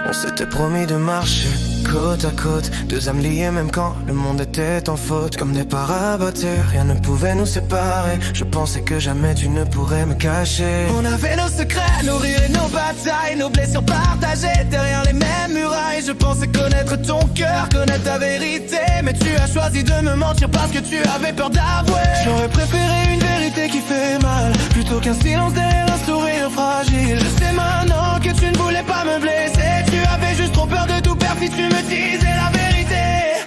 On s'était promis de marcher côte à côte, deux âmes liées même quand le monde était en faute. Comme des parabatteurs, rien ne pouvait nous séparer. Je pensais que jamais tu ne pourrais me cacher. On avait nos secrets, nos rires et nos batailles, nos blessures partagées derrière les mêmes murailles. Je pensais connaître ton cœur, connaître ta vérité, mais tu as choisi de me mentir parce que tu avais peur d'avouer. J'aurais préféré une vérité qui fait mal plutôt qu'un silence derrière un sourire fragile. Je sais maintenant que tu ne voulais pas me blesser, tu avais juste trop peur de tout perdre si tu me disais la vérité.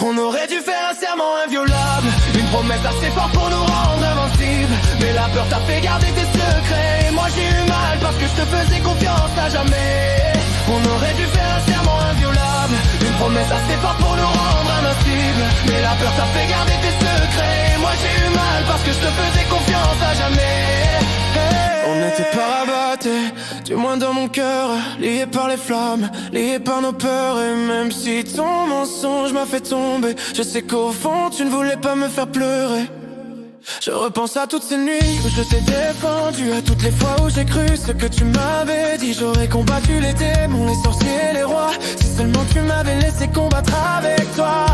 On aurait dû faire un serment inviolable, une promesse assez forte pour nous rendre invincibles. Mais la peur t'a fait garder tes secrets, et moi j'ai eu mal parce que je te faisais confiance à jamais. On aurait dû faire un serment inviolable, une promesse assez forte pour nous rendre invincibles. Mais la peur t'a fait garder tes secrets, et moi j'ai eu mal parce que je te faisais confiance à jamais. On était parabattés, du moins dans mon cœur, liés par les flammes, liés par nos peurs. Et même si ton mensonge m'a fait tomber, je sais qu'au fond tu ne voulais pas me faire pleurer. Je repense à toutes ces nuits où je t'ai défendu, à toutes les fois où j'ai cru ce que tu m'avais dit. J'aurais combattu les démons, les sorciers, les rois, si seulement tu m'avais laissé combattre avec toi.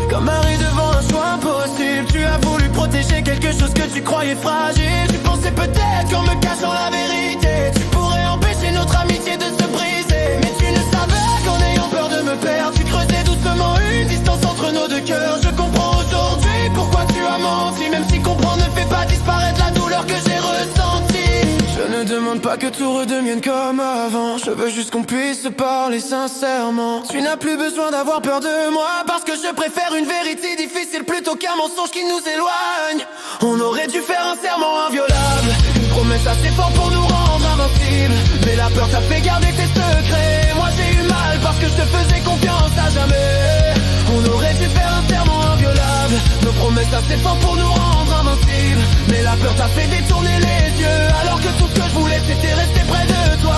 Comme Harry devant un choix impossible, tu as voulu protéger quelque chose que tu croyais fragile. Tu pensais peut-être qu'en me cachant la vérité, tu pourrais empêcher notre amitié de se briser. Mais tu ne savais qu'en ayant peur de me perdre, tu creusais doucement une distance entre nos deux cœurs. Je comprends aujourd'hui pourquoi tu as menti, même si comprendre ne fait pas disparaître la douleur que j'ai ressentie. Je ne demande pas que tout redevienne comme avant, je veux juste qu'on puisse se parler sincèrement. Tu n'as plus besoin d'avoir peur de moi, parce que je préfère une vérité difficile plutôt qu'un mensonge qui nous éloigne. On aurait dû faire un serment inviolable, une promesse assez forte pour nous rendre invincibles. Mais la peur t'a fait garder tes secrets, moi j'ai eu mal parce que je te faisais confiance à jamais. On aurait dû faire un serment inviolable, nos promesses assez fortes pour nous rendre invincibles. Mais la peur t'a fait détourner les yeux, alors que tout ce que je voulais c'était rester près de toi.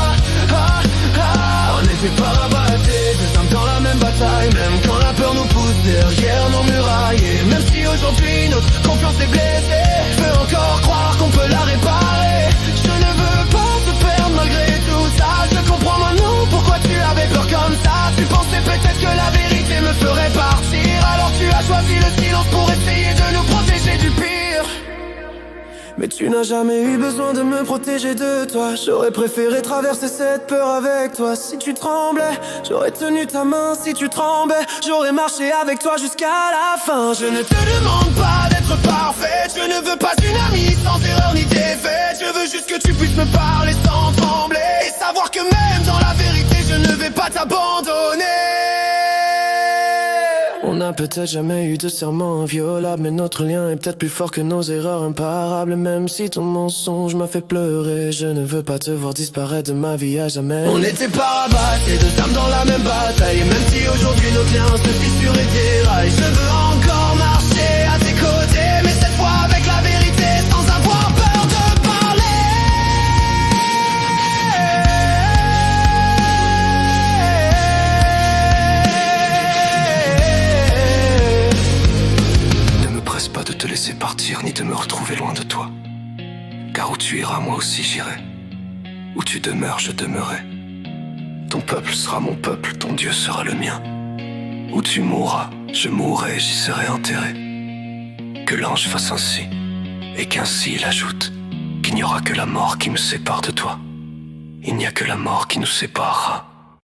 On n'était pas rabattés, deux âmes dans la même bataille, même quand la peur nous pousse derrière nos murailles. Et même si aujourd'hui notre confiance est blessée, je peux encore croire qu'on peut la réparer. Je ne veux pas te perdre malgré tout ça, je comprends maintenant pourquoi tu avais peur comme ça. Tu pensais peut-être que la vérité me ferait partir, alors tu as choisi le silence pour essayer de nous protéger du pire. Mais tu n'as jamais eu besoin de me protéger de toi. J'aurais préféré traverser cette peur avec toi. Si tu tremblais, j'aurais tenu ta main. Si tu tremblais, j'aurais marché avec toi jusqu'à la fin. Je ne te demande pas d'être parfaite, je ne veux pas une amie sans erreur ni défaite. Je veux juste que tu puisses me parler sans trembler, et savoir que même dans la vérité je ne vais pas t'abandonner. On n'a peut-être jamais eu de serment inviolable, mais notre lien est peut-être plus fort que nos erreurs imparables. Même si ton mensonge m'a fait pleurer, je ne veux pas te voir disparaître de ma vie à jamais. On était pas rabattés, deux âmes dans la même bataille, et même si aujourd'hui notre lien se fissure et déraille, je veux encore marcher à tes côtés, mais cette fois avec la vérité, sans avoir peur de parler. Pas de te laisser partir ni de me retrouver loin de toi, car où tu iras moi aussi j'irai, où tu demeures je demeurerai. Ton peuple sera mon peuple, ton Dieu sera le mien. Où tu mourras, je mourrai, j'y serai enterré. Que l'ange fasse ainsi, et qu'ainsi il ajoute qu'il n'y aura que la mort qui me sépare de toi. Il n'y a que la mort qui nous séparera.